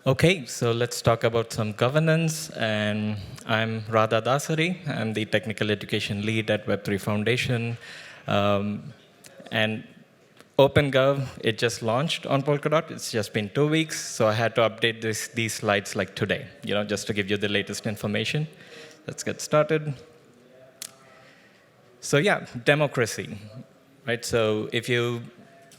Okay, so let's talk about some governance. And I'm Radha Dasari. I'm the technical education lead at Web3 Foundation. Um, and OpenGov, it just launched on Polkadot. It's just been 2 weeks, so I had to update these slides like today, just to give you the latest information. Let's get started. So yeah, democracy, right? So if you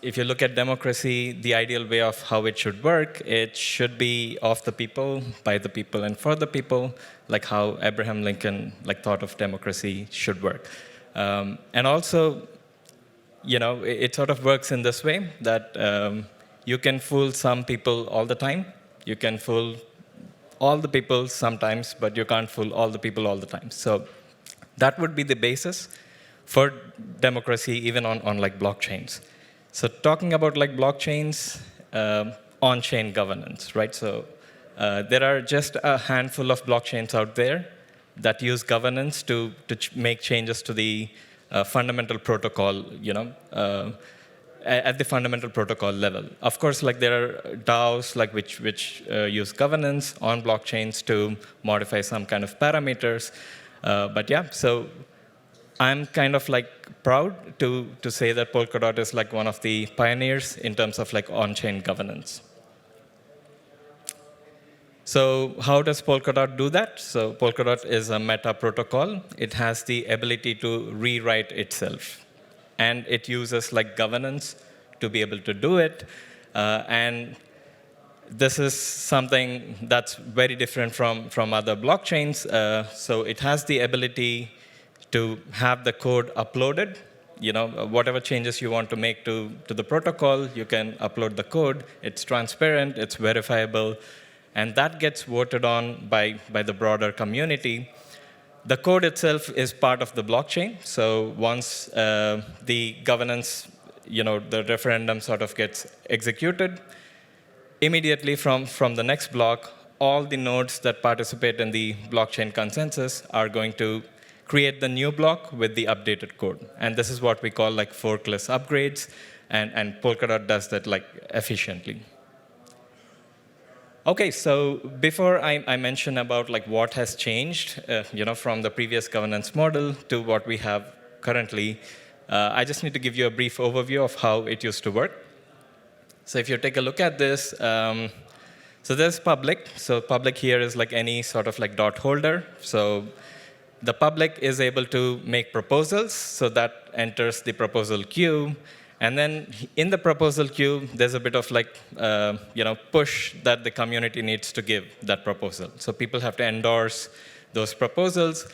look at democracy, the ideal way of how it should work, it should be of the people, by the people, and for the people, like how Abraham Lincoln thought of democracy should work. And also, it sort of works in this way that you can fool some people all the time. You can fool all the people sometimes, but you can't fool all the people all the time. So that would be the basis for democracy, even on blockchains. So talking about blockchains, on-chain governance, right? So there are just a handful of blockchains out there that use governance to make changes to the fundamental protocol, at the fundamental protocol level. Of course, there are DAOs which use governance on blockchains to modify some kind of parameters. But yeah, so I'm kind of proud to say that Polkadot is one of the pioneers in terms of on-chain governance. So how does Polkadot do that? So Polkadot is a meta protocol. It has the ability to rewrite itself. And it uses governance to be able to do it. And this is something that's very different from other blockchains. So it has the ability to have the code uploaded. Whatever changes you want to make to the protocol, you can upload the code. It's transparent, it's verifiable, and that gets voted on by the broader community. The code itself is part of the blockchain. So once the governance, the referendum sort of gets executed, immediately from the next block, all the nodes that participate in the blockchain consensus are going to create the new block with the updated code. And this is what we call forkless upgrades, and Polkadot does that efficiently. Okay, so before I mention about what has changed, from the previous governance model to what we have currently, I just need to give you a brief overview of how it used to work. So if you take a look at this, so there's public. So public here is any sort of dot holder. So the public is able to make proposals, so that enters the proposal queue. And then in the proposal queue, there's a bit of push that the community needs to give that proposal. So people have to endorse those proposals.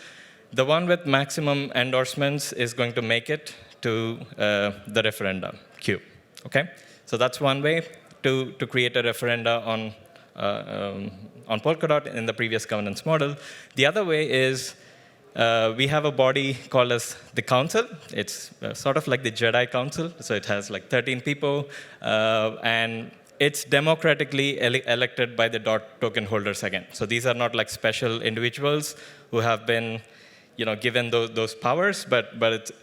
The one with maximum endorsements is going to make it to the referenda queue. Okay, so that's one way to create a referenda on Polkadot in the previous governance model. The other way is we have a body called as the council. It's sort of like the Jedi Council. So it has 13 people. And it's democratically elected by the DOT token holders again. So these are not special individuals who have been given those powers. But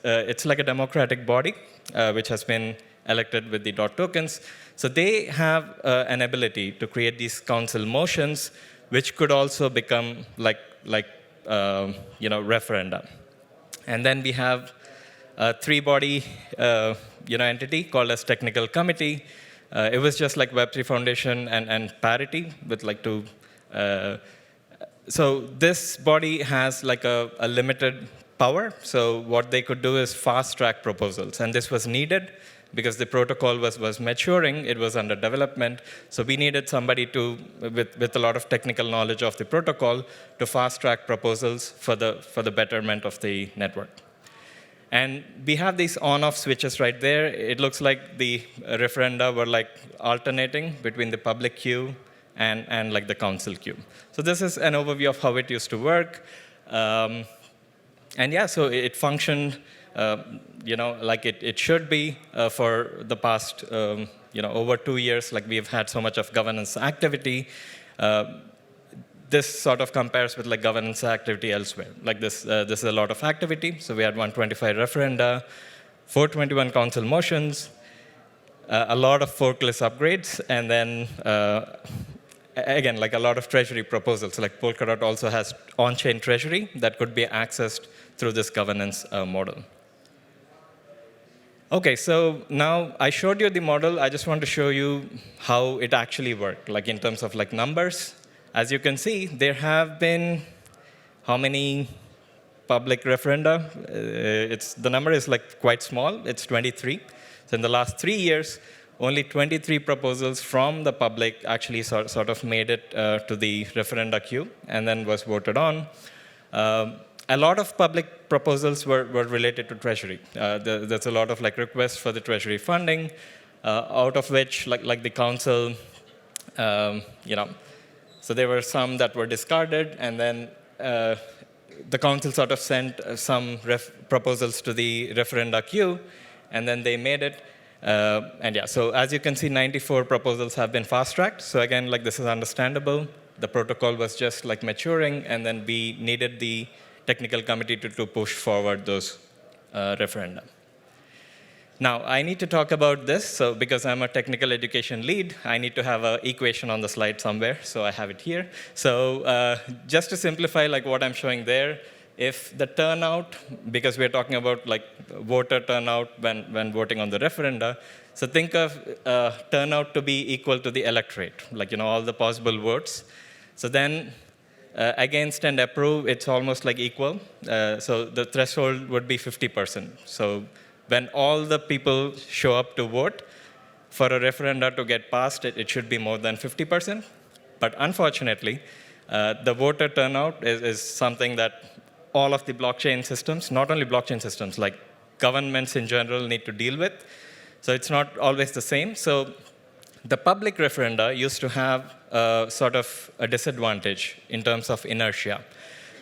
it's like a democratic body which has been elected with the DOT tokens. So they have an ability to create these council motions, which could also become referenda. And then we have a three-body entity called as technical committee. It was just like Web3 Foundation and Parity with two. So this body has a limited power. So what they could do is fast-track proposals. And this was needed because the protocol was maturing, it was under development. So we needed somebody with a lot of technical knowledge of the protocol to fast-track proposals for the betterment of the network. And we have these on-off switches right there. It looks like the referenda were alternating between the public queue and the council queue. So this is an overview of how it used to work. And yeah, so it functioned it should be for the past, over 2 years. We've had so much of governance activity. This sort of compares with governance activity elsewhere. This is a lot of activity. So we had 125 referenda, 421 council motions, a lot of forkless upgrades, and then again, like a lot of treasury proposals, like Polkadot also has on-chain treasury that could be accessed through this governance model. Okay, so now I showed you the model. I just want to show you how it actually worked, like in terms of like numbers. As you can see, there have been how many public referenda? The number is like quite small. It's 23. So in the last 3 years, only 23 proposals from the public actually sort of made it to the referenda queue and then was voted on. A lot of public proposals were related to Treasury. There's a lot of like requests for the Treasury funding, out of which like the council, so there were some that were discarded, and then the council sort of sent some proposals to the referenda queue, and then they made it. And yeah, so as you can see, 94 proposals have been fast-tracked. So again, like this is understandable. The protocol was just like maturing, and then we needed the technical committee to push forward those referenda. Now, I need to talk about this. So because I'm a technical education lead, I need to have an equation on the slide somewhere. So I have it here. So just to simplify like what I'm showing there, if the turnout, because we're talking about like voter turnout when voting on the referenda, so think of turnout to be equal to the electorate, like all the possible votes. So then against and approve, it's almost like equal. So the threshold would be 50%. So when all the people show up to vote, for a referenda to get passed, it should be more than 50%. But unfortunately, the voter turnout is something that all of the blockchain systems, not only blockchain systems, like governments in general need to deal with. So it's not always the same. So the public referenda used to have sort of a disadvantage in terms of inertia.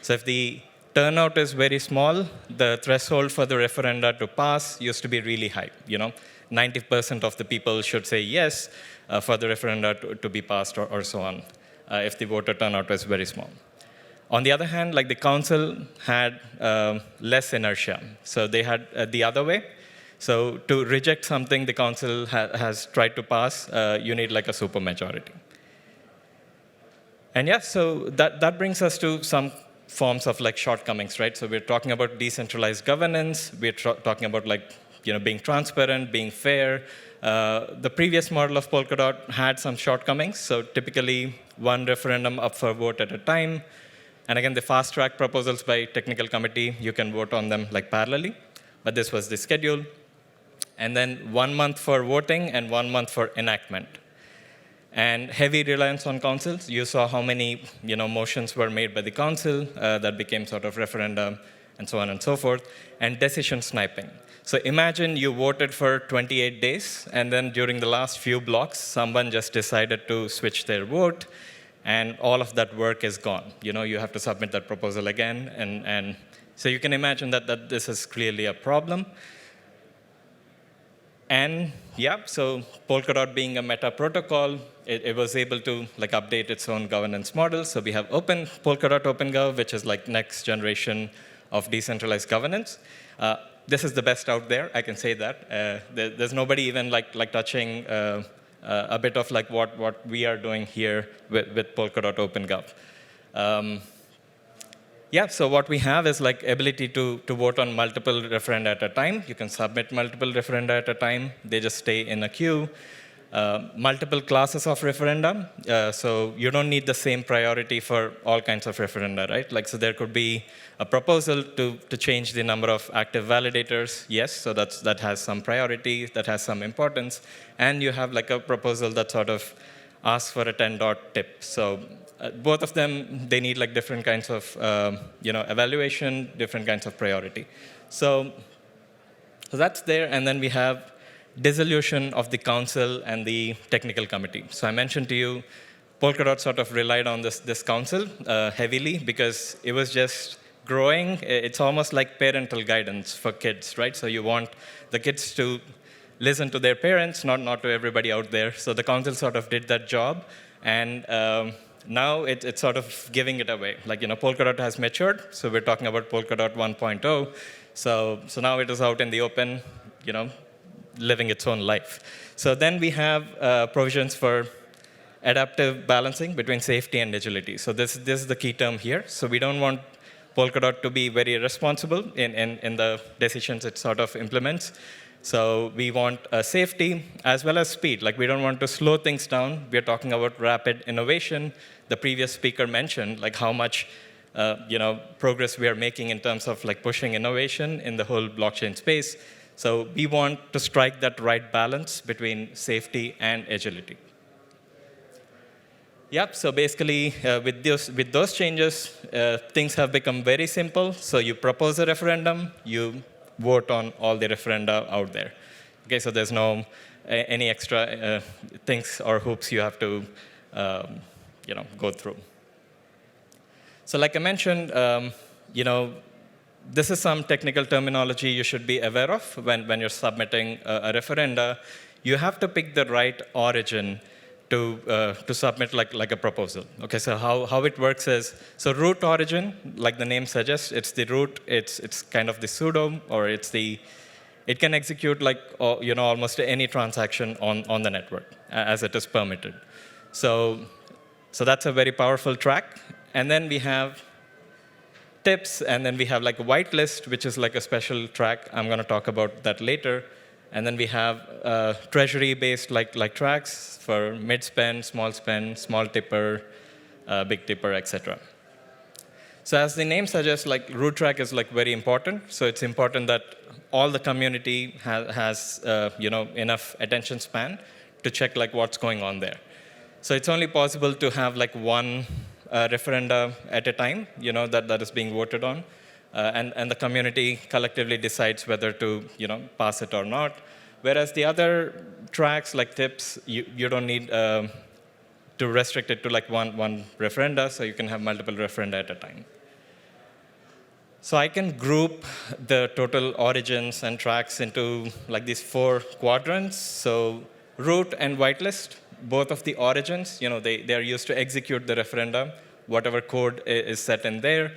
So if the turnout is very small, the threshold for the referenda to pass used to be really high. 90% of the people should say yes for the referenda to be passed or so on, if the voter turnout was very small. On the other hand, like the council had less inertia. So they had the other way. So to reject something the council has tried to pass, you need like a supermajority. And yeah, so that brings us to some forms of like shortcomings, right? So we're talking about decentralized governance. We're talking about like being transparent, being fair. The previous model of Polkadot had some shortcomings. So typically one referendum up for vote at a time. And again, the fast-track proposals by technical committee, you can vote on them like parallelly. But this was the schedule. And then 1 month for voting and 1 month for enactment. And heavy reliance on councils. You saw how many motions were made by the council that became sort of referendum and so on and so forth. And decision sniping. So imagine you voted for 28 days, and then during the last few blocks, someone just decided to switch their vote, and all of that work is gone. You have to submit that proposal again. And so you can imagine that this is clearly a problem. And yeah, so Polkadot being a meta protocol, it was able to like update its own governance model. So we have Polkadot OpenGov, which is like next generation of decentralized governance. This is the best out there, I can say that. There's nobody even like touching a bit of like what we are doing here with Polkadot OpenGov. Yeah, so what we have is like ability to vote on multiple referenda at a time. You can submit multiple referenda at a time. They just stay in a queue. Multiple classes of referendum. So you don't need the same priority for all kinds of referenda, right? Like, so there could be a proposal to change the number of active validators. Yes, so that has some priority, that has some importance. And you have like a proposal that sort of asks for a 10-dot tip. So both of them, they need like different kinds of evaluation, different kinds of priority. So that's there, and then we have dissolution of the council and the technical committee. So I mentioned to you, Polkadot sort of relied on this council heavily because it was just growing. It's almost like parental guidance for kids, right? So you want the kids to listen to their parents, not to everybody out there. So the council sort of did that job, and now it's sort of giving it away. Like, Polkadot has matured, so we're talking about Polkadot 1.0. So now it is out in the open, living its own life. So then we have provisions for adaptive balancing between safety and agility. So this is the key term here. So we don't want Polkadot to be very responsible in the decisions it sort of implements. So we want safety as well as speed. Like, we don't want to slow things down. We're talking about rapid innovation. The previous speaker mentioned like how much progress we are making in terms of like pushing innovation in the whole blockchain space. So we want to strike that right balance between safety and agility. Yep, so basically with those changes, things have become very simple. So you propose a referendum, you vote on all the referenda out there. Okay, so there's no any extra things or hoops you have to go through. So like I mentioned, this is some technical terminology you should be aware of when you're submitting a referenda. You have to pick the right origin to submit like a proposal. Okay, so how it works is, so root origin, like the name suggests, it's the root, it's kind of the pseudo, or it can execute like almost any transaction on the network as it is permitted. So that's a very powerful track. And then we have tips, and then we have like a whitelist, which is like a special track. I'm going to talk about that later. And then we have treasury-based like tracks for mid-spend, small tipper, big tipper, etc. So as the name suggests, like root track is like very important. So it's important that all the community has enough attention span to check like what's going on there. So it's only possible to have like one referenda at a time, that is being voted on. And the community collectively decides whether to pass it or not. Whereas the other tracks like tips, you don't need to restrict it to like one referenda, so you can have multiple referenda at a time. So I can group the total origins and tracks into like these 4 quadrants. So root and whitelist, both of the origins, they are used to execute the referenda, whatever code is set in there.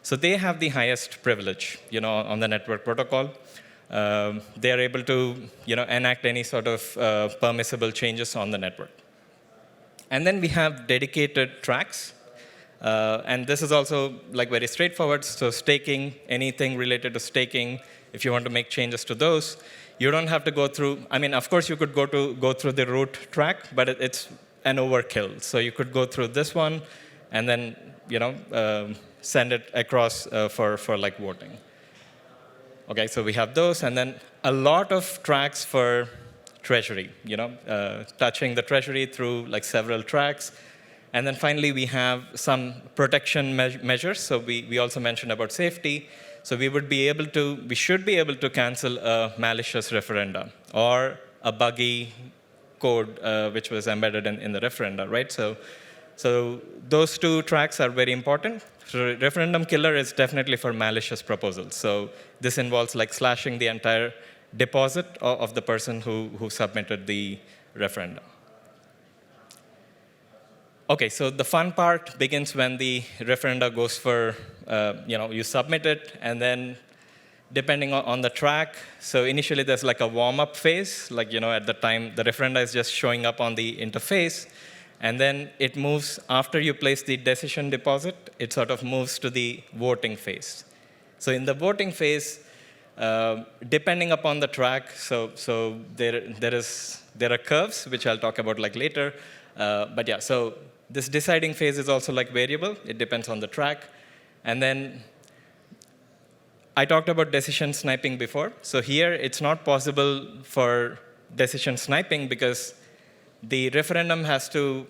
So they have the highest privilege, on the network protocol. They are able to, enact any sort of permissible changes on the network. And then we have dedicated tracks. And this is also like very straightforward. So staking, anything related to staking, if you want to make changes to those, you don't have to go through. I mean, of course, you could go through the root track, but it's an overkill. So you could go through this one, and then send it across for like voting. Okay, so we have those, and then a lot of tracks for treasury. Touching the treasury through like several tracks. And then finally, we have some protection measures. So we also mentioned about safety. So we should be able to cancel a malicious referenda or a buggy code which was embedded in the referenda, right? So those 2 tracks are very important. So referendum killer is definitely for malicious proposals. So this involves like slashing the entire deposit of the person who submitted the referendum. Okay, so the fun part begins when the referenda goes for, you submit it, and then depending on the track, so initially there's like a warm-up phase, like, at the time the referenda is just showing up on the interface, and then it moves, after you place the decision deposit, it sort of moves to the voting phase. So in the voting phase, depending upon the track, so there are curves, which I'll talk about like later, but yeah, so this deciding phase is also like variable. It depends on the track. And then I talked about decision sniping before. So here, it's not possible for decision sniping because the referendum has to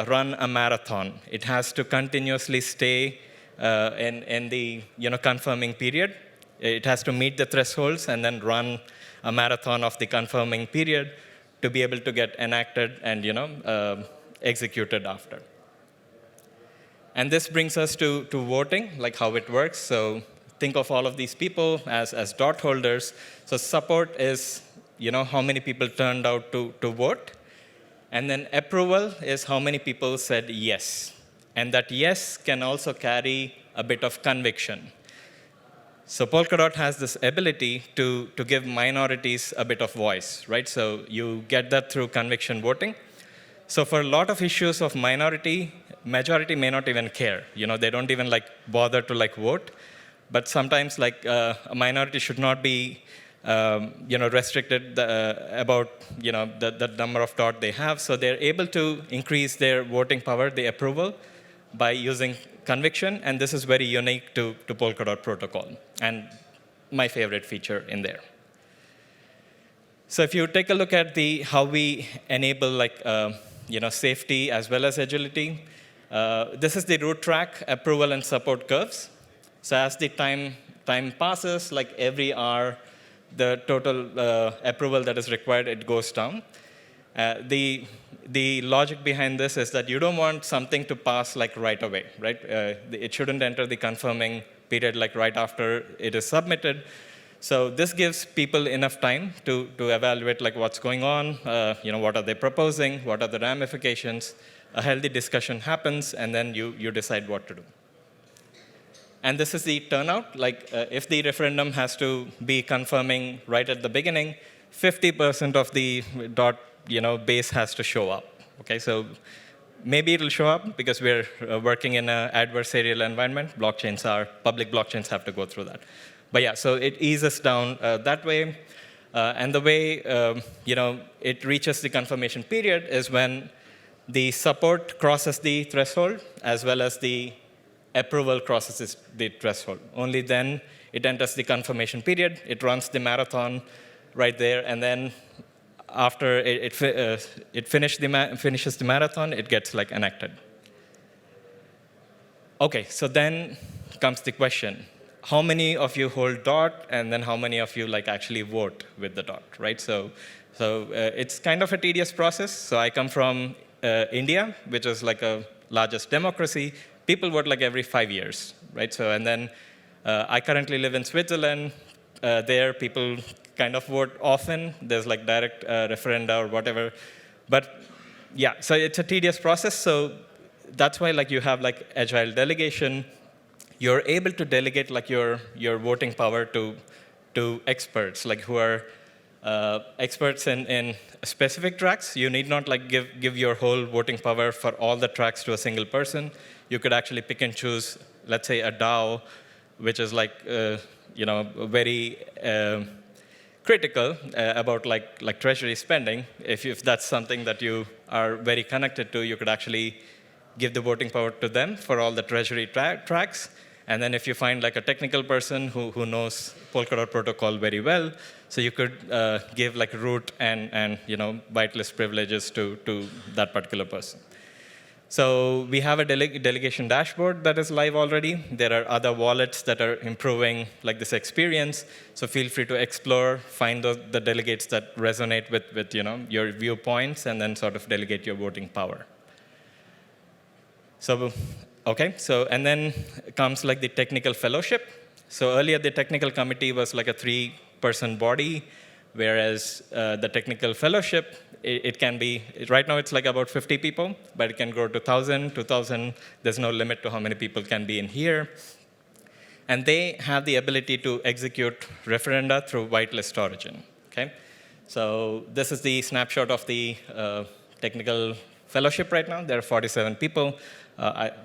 run a marathon. It has to continuously stay in the confirming period. It has to meet the thresholds and then run a marathon of the confirming period to be able to get enacted and executed after. And this brings us to voting, like how it works. So think of all of these people as dot holders. So support is how many people turned out to vote. And then approval is how many people said yes. And that yes can also carry a bit of conviction. So Polkadot has this ability to give minorities a bit of voice, right? So you get that through conviction voting. So for a lot of issues of minority, majority may not even care. They don't even bother to vote. But sometimes a minority should not be restricted about the number of dot they have. So they're able to increase their voting power, the approval, by using conviction. And this is very unique to Polkadot protocol, and my favorite feature in there. So if you take a look at how we enable safety as well as agility, this is the root track approval and support curves. So as the time passes, every hour, the total approval that is required, it goes down. The logic behind this is that you don't want something to pass right away, right? It shouldn't enter the confirming period right after it is submitted. So this gives people enough time to evaluate what's going on, what are they proposing, what are the ramifications. A healthy discussion happens, and then you decide what to do. And this is the turnout. If the referendum has to be confirming right at the beginning, 50% of the dot base has to show up. Okay, so maybe it'll show up because we're working in an adversarial environment. Public blockchains have to go through that. But yeah, so it eases down that way. And the way it reaches the confirmation period is when the support crosses the threshold, as well as the approval crosses the threshold. Only then it enters the confirmation period. It runs the marathon right there, and then after it finishes the marathon, it gets enacted. Okay, so then comes the question. How many of you hold dot, and then how many of you actually vote with the dot, right? So it's kind of a tedious process. So I come from India, which is a largest democracy. People vote every 5 years, right? So and then I currently live in Switzerland. There, people kind of vote often. There's direct referenda or whatever. But yeah, so it's a tedious process. So that's why you have agile delegation. You're able to delegate your voting power to experts, who are experts in specific tracks. You need not give your whole voting power for all the tracks to a single person. You could actually pick and choose, let's say, a DAO, which is very critical about treasury spending. If that's something that you are very connected to, you could actually give the voting power to them for all the treasury tracks. And then if you find a technical person who knows Polkadot protocol very well, so you could give root and whitelist privileges to that particular person. So we have a delegation dashboard that is live already. There are other wallets that are improving this experience. So feel free to explore, find the delegates that resonate with your viewpoints, and then sort of delegate your voting power. So okay, so and then comes the technical fellowship. So earlier the technical committee was a 3-person body, whereas the technical fellowship, it can be, right now it's about 50 people, but it can grow to 1,000, 2,000. There's no limit to how many people can be in here. And they have the ability to execute referenda through whitelist origin. Okay, so this is the snapshot of the technical fellowship right now. There are 47 people.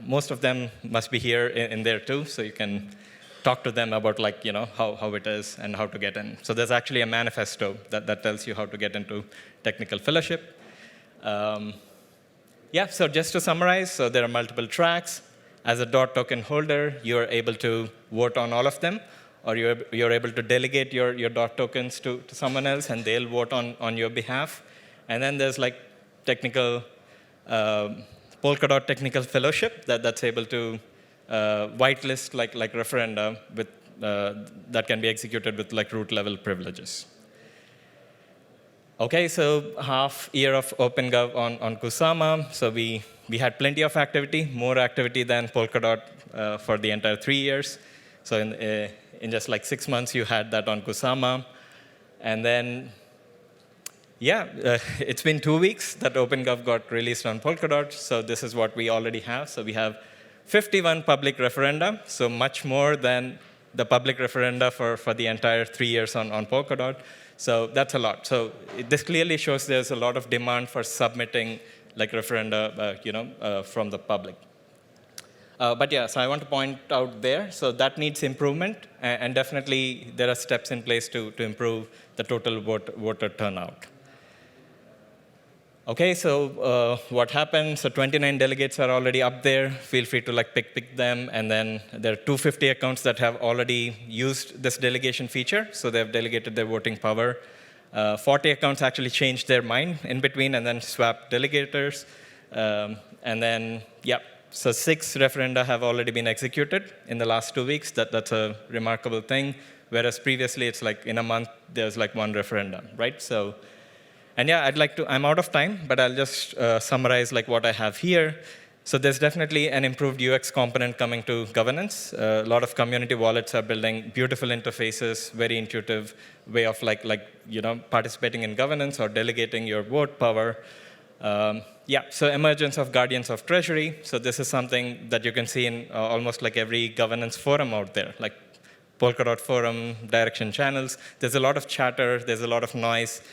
Most of them must be here in there too, so you can talk to them about how it is and how to get in. So there's actually a manifesto that tells you how to get into technical fellowship. Yeah, so just to summarize, so there are multiple tracks. As a dot token holder, you're able to vote on all of them, or you're able to delegate your dot tokens to someone else, and they'll vote on your behalf. And then there's technical Polkadot technical fellowship that's able to whitelist referenda with that can be executed with root level privileges. Okay, so half year of OpenGov on Kusama. So we had plenty of activity, more activity than Polkadot for the entire 3 years. So in just 6 months, you had that on Kusama. And then, yeah, it's been 2 weeks that OpenGov got released on Polkadot. So this is what we already have. So we have 51 public referenda, so much more than the public referenda for the entire 3 years on Polkadot. So that's a lot. So this clearly shows there's a lot of demand for submitting like referenda, from the public. But yeah, so I want to point out there, so that needs improvement, and definitely there are steps in place to improve the total voter turnout. Okay, so what happened? So 29 delegates are already up there. Feel free to pick them, and then there are 250 accounts that have already used this delegation feature, so they've delegated their voting power. 40 accounts actually changed their mind in between and then swapped delegators, and then so 6 referenda have already been executed in the last 2 weeks. That's a remarkable thing, whereas previously it's like in a month there's 1 referendum, right? So. And yeah, I'm out of time, but I'll just summarize what I have here. So there's definitely an improved UX component coming to governance. A lot of community wallets are building beautiful interfaces, very intuitive way of participating in governance or delegating your vote power. So emergence of guardians of treasury. So this is something that you can see in almost every governance forum out there, like Polkadot forum, direction channels. There's a lot of chatter, there's a lot of noise.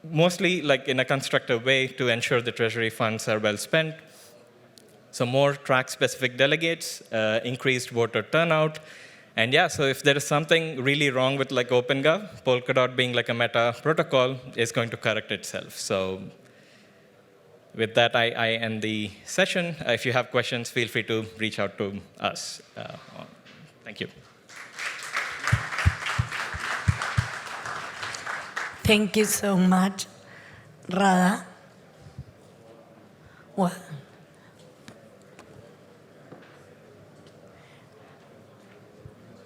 Mostly in a constructive way to ensure the treasury funds are well spent. So more track-specific delegates, increased voter turnout. And yeah, so if there is something really wrong with OpenGov, Polkadot being a meta protocol is going to correct itself. So with that, I end the session. If you have questions, feel free to reach out to us. Thank you. Thank you so much, Radha. Well,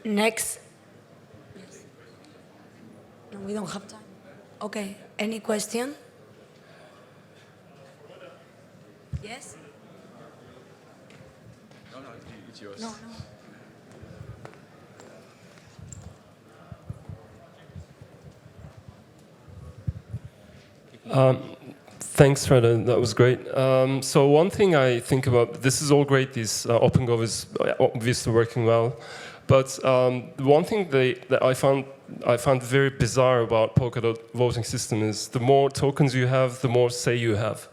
next. Yes. No, we don't have time. Okay. Any question? Yes? No, it's yours. No. Thanks, Radha. That was great. So one thing I think about, this is all great. This OpenGov is obviously working well, but one thing that I found very bizarre about Polkadot voting system is the more tokens you have, the more say you have,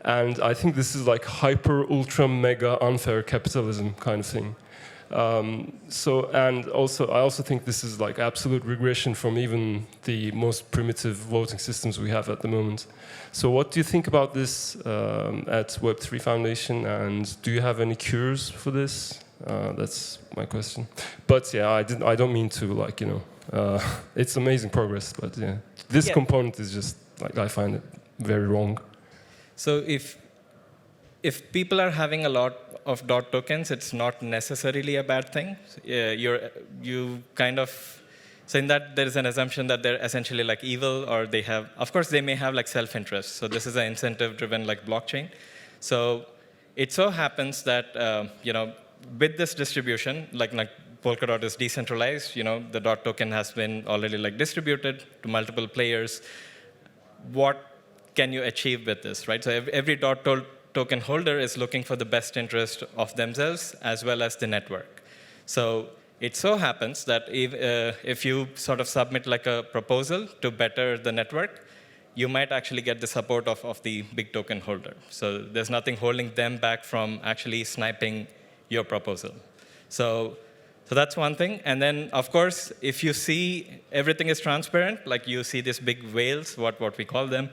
and I think this is hyper, ultra, mega unfair capitalism kind of thing. I also think this is absolute regression from even the most primitive voting systems we have at the moment. So what do you think about this at Web3 Foundation, and do you have any cures for this? That's my question. But yeah, I don't mean to it's amazing progress, but yeah, this component is just I find it very wrong. So if people are having a lot of DOT tokens, it's not necessarily a bad thing. You kind of, so in that there is an assumption that they're essentially evil, or they have, of course they may have self-interest. So this is an incentive-driven blockchain. So it so happens that with this distribution, Polkadot is decentralized. The DOT token has been already distributed to multiple players. What can you achieve with this, right? So every DOT token holder is looking for the best interest of themselves as well as the network. So it so happens that if you sort of submit a proposal to better the network, you might actually get the support of the big token holder. So there's nothing holding them back from actually sniping your proposal. So that's one thing. And then, of course, if you see everything is transparent, you see these big whales, what we call them,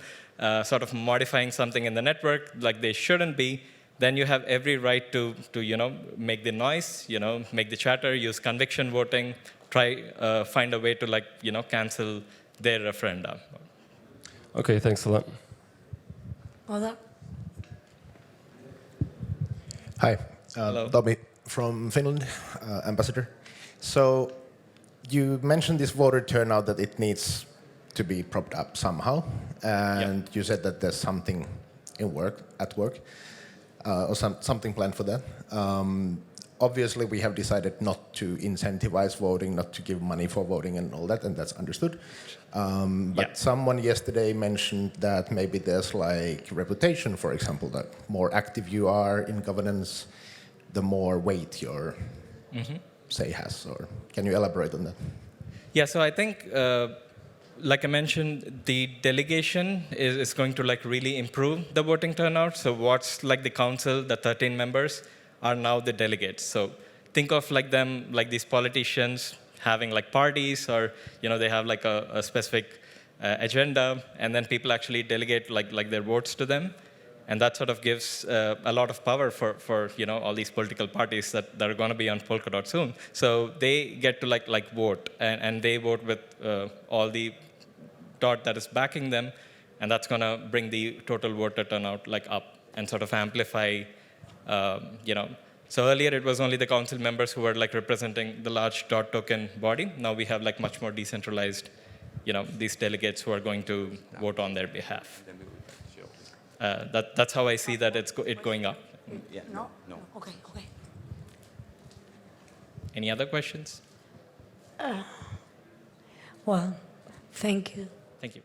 sort of modifying something in the network they shouldn't be, then you have every right to make the noise, make the chatter, use conviction voting, find a way to cancel their referenda. Okay, thanks a lot. Oda? Hi, Hello. Tomi from Finland, ambassador. So you mentioned this voter turnout, that it needs to be propped up somehow, and you said that there's something at work, or something planned for that. Obviously, we have decided not to incentivize voting, not to give money for voting and all that, and that's understood. But someone yesterday mentioned that maybe there's reputation, for example, that more active you are in governance, the more weight your say has. Or can you elaborate on that? Yeah, so I think like I mentioned, the delegation is going to like really improve the voting turnout. So what's like the council, the 13 members, are now the delegates. So think of like them, like these politicians having like parties, or they have like a specific agenda, and then people actually delegate like their votes to them. And that sort of gives a lot of power for all these political parties that are going to be on Polkadot soon. So they get to like vote, and they vote with all the dot that is backing them, and that's going to bring the total voter turnout like up and sort of amplify. So earlier it was only the council members who were like representing the large dot token body. Now we have like much more decentralized, these delegates who are going to vote on their behalf. That's how I see that it's going up. Yeah, No? no. Okay, okay. Any other questions? Well, thank you. Thank you.